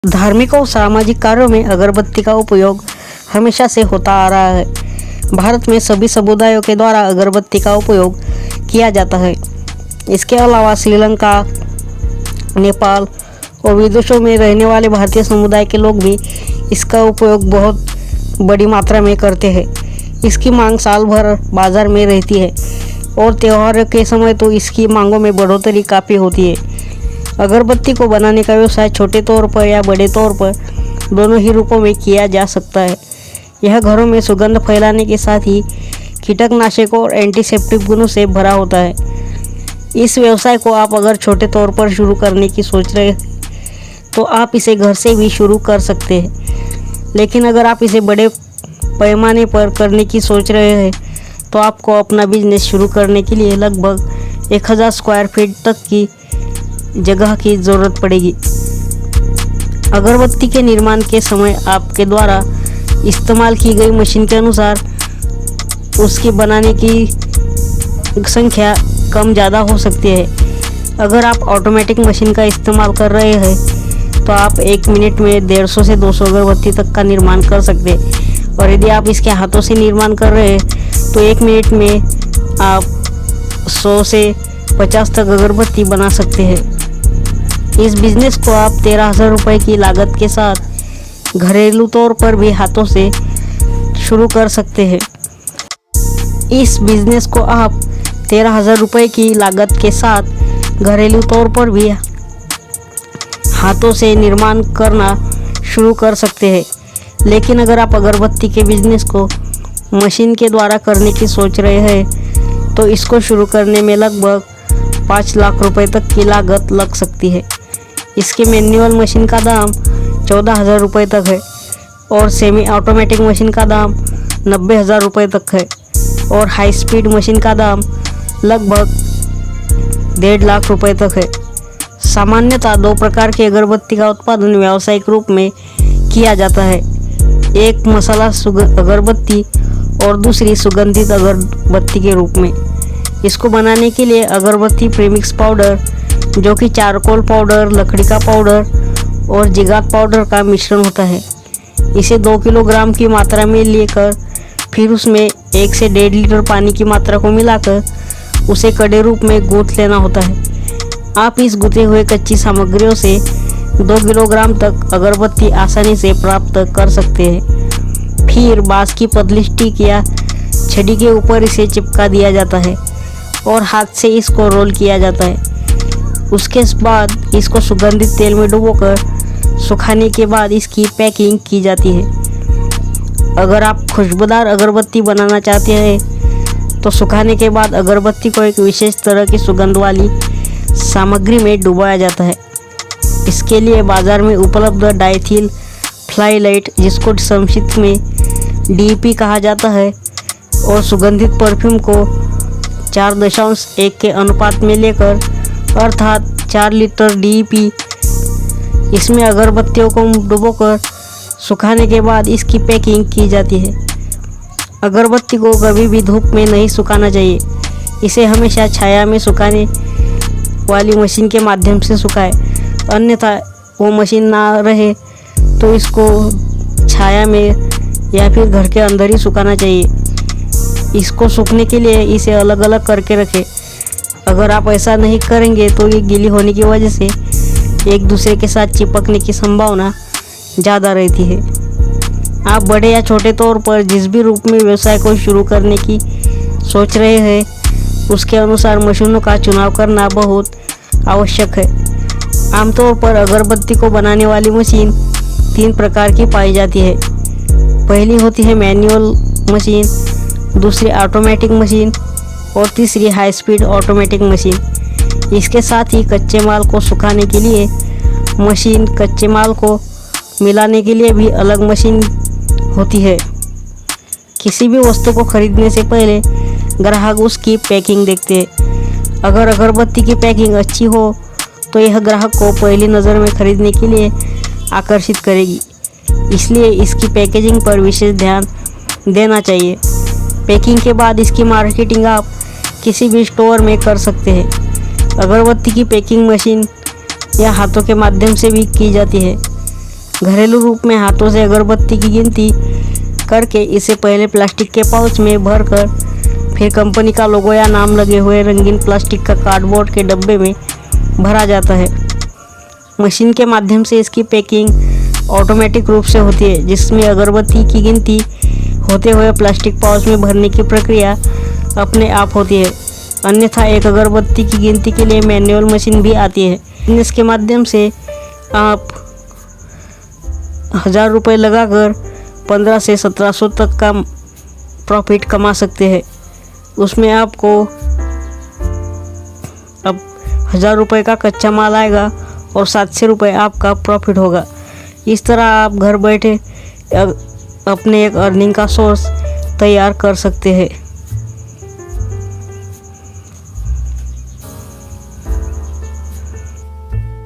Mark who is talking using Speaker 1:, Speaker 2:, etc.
Speaker 1: धार्मिक और सामाजिक कार्यों में अगरबत्ती का उपयोग हमेशा से होता आ रहा है। भारत में सभी समुदायों के द्वारा अगरबत्ती का उपयोग किया जाता है। इसके अलावा श्रीलंका, नेपाल और विदेशों में रहने वाले भारतीय समुदाय के लोग भी इसका उपयोग बहुत बड़ी मात्रा में करते हैं। इसकी मांग साल भर बाजार में रहती है और त्योहारों के समय तो इसकी मांगों में बढ़ोतरी काफ़ी होती है। अगरबत्ती को बनाने का व्यवसाय छोटे तौर पर या बड़े तौर पर दोनों ही रूपों में किया जा सकता है। यह घरों में सुगंध फैलाने के साथ ही कीटनाशक और एंटीसेप्टिक गुणों से भरा होता है। इस व्यवसाय को आप अगर छोटे तौर पर शुरू करने की सोच रहे हैं तो आप इसे घर से भी शुरू कर सकते हैं, लेकिन अगर आप इसे बड़े पैमाने पर करने की सोच रहे हैं तो आपको अपना बिजनेस शुरू करने के लिए लगभग 1000 स्क्वायर फीट तक की जगह की ज़रूरत पड़ेगी। अगरबत्ती के निर्माण के समय आपके द्वारा इस्तेमाल की गई मशीन के अनुसार उसकी बनाने की संख्या कम ज़्यादा हो सकती है। अगर आप ऑटोमेटिक मशीन का इस्तेमाल कर रहे हैं तो आप 1 मिनट में 150 से 200 अगरबत्ती तक का निर्माण कर सकते हैं, और यदि आप इसके हाथों से निर्माण कर रहे हैं तो 1 मिनट में आप 100 से 50 तक अगरबत्ती बना सकते हैं। इस बिज़नेस को आप 13,000 रुपये की लागत के साथ घरेलू तौर पर भी हाथों से शुरू कर सकते हैं। इस बिज़नेस को आप 13,000 रुपये की लागत के साथ घरेलू तौर पर भी हाथों से निर्माण करना शुरू कर सकते हैं। लेकिन अगर आप अगरबत्ती के बिज़नेस को मशीन के द्वारा करने की सोच रहे हैं तो इसको शुरू करने में लगभग 5 लाख रुपए तक की लागत लग सकती है। इसके मैनुअल मशीन का दाम 14,000 रुपये तक है और सेमी ऑटोमेटिक मशीन का दाम 90,000 रुपये तक है, और हाई स्पीड मशीन का दाम लगभग 1.5 लाख रुपये तक है। सामान्यतः 2 प्रकार की अगरबत्ती का उत्पादन व्यावसायिक रूप में किया जाता है, एक मसाला अगरबत्ती और दूसरी सुगंधित अगरबत्ती के रूप में। इसको बनाने के लिए अगरबत्ती प्रीमिक्स पाउडर, जो कि चारकोल पाउडर, लकड़ी का पाउडर और जिगात पाउडर का मिश्रण होता है, इसे 2 किलोग्राम की मात्रा में लेकर फिर उसमें 1 से 1.5 लीटर पानी की मात्रा को मिलाकर उसे कड़े रूप में गूंथ लेना होता है। आप इस गूंथे हुए कच्ची सामग्रियों से 2 किलोग्राम तक अगरबत्ती आसानी से प्राप्त कर सकते हैं। फिर बांस की पतली स्टिक या छड़ी के ऊपर इसे चिपका दिया जाता है और हाथ से इसको रोल किया जाता है। उसके बाद इसको सुगंधित तेल में डुबोकर सुखाने के बाद इसकी पैकिंग की जाती है। अगर आप खुशबूदार अगरबत्ती बनाना चाहते हैं तो सुखाने के बाद अगरबत्ती को एक विशेष तरह की सुगंध वाली सामग्री में डुबाया जाता है। इसके लिए बाज़ार में उपलब्ध डाइथिल फ्लाइलाइट, जिसको संक्षिप्त में DEP कहा जाता है, और सुगंधित परफ्यूम को 4.1 के अनुपात में लेकर, अर्थात 4 लीटर DEP, इसमें अगरबत्तियों को डुबोकर सुखाने के बाद इसकी पैकिंग की जाती है। अगरबत्ती को कभी भी धूप में नहीं सुखाना चाहिए। इसे हमेशा छाया में सुखाने वाली मशीन के माध्यम से सुखाएं, अन्यथा वो मशीन ना रहे तो इसको छाया में या फिर घर के अंदर ही सुखाना चाहिए। इसको सूखने के लिए इसे अलग अलग करके रखें। अगर आप ऐसा नहीं करेंगे तो ये गीली होने की वजह से एक दूसरे के साथ चिपकने की संभावना ज़्यादा रहती है। आप बड़े या छोटे तौर पर जिस भी रूप में व्यवसाय को शुरू करने की सोच रहे हैं उसके अनुसार मशीनों का चुनाव करना बहुत आवश्यक है। आमतौर पर अगरबत्ती को बनाने वाली मशीन 3 प्रकार की पाई जाती है। पहली होती है मैनुअल मशीन, दूसरी ऑटोमेटिक मशीन और तीसरी हाई स्पीड ऑटोमेटिक मशीन। इसके साथ ही कच्चे माल को सुखाने के लिए मशीन, कच्चे माल को मिलाने के लिए भी अलग मशीन होती है। किसी भी वस्तु को खरीदने से पहले ग्राहक उसकी पैकिंग देखते हैं। अगर अगरबत्ती की पैकिंग अच्छी हो तो यह ग्राहक को पहली नज़र में खरीदने के लिए आकर्षित करेगी, इसलिए इसकी पैकेजिंग पर विशेष ध्यान देना चाहिए। पैकिंग के बाद इसकी मार्केटिंग आप किसी भी स्टोर में कर सकते हैं। अगरबत्ती की पैकिंग मशीन या हाथों के माध्यम से भी की जाती है। घरेलू रूप में हाथों से अगरबत्ती की गिनती करके इसे पहले प्लास्टिक के पाउच में भरकर फिर कंपनी का लोगो या नाम लगे हुए रंगीन प्लास्टिक का कार्डबोर्ड के डब्बे में भरा जाता है। मशीन के माध्यम से इसकी पैकिंग ऑटोमेटिक रूप से होती है, जिसमें अगरबत्ती की गिनती होते हुए प्लास्टिक पाउच में भरने की प्रक्रिया अपने आप होती है। अन्यथा एक अगरबत्ती की गिनती के लिए मैनुअल मशीन भी आती है। इसके माध्यम से आप 1000 रुपये लगाकर 1500 से 1700 तक का प्रॉफिट कमा सकते हैं। उसमें आपको अब 1000 रुपये का कच्चा माल आएगा और 700 रुपये आपका प्रॉफिट होगा। इस तरह आप घर बैठे अपने एक अर्निंग का सोर्स तैयार कर सकते हैं।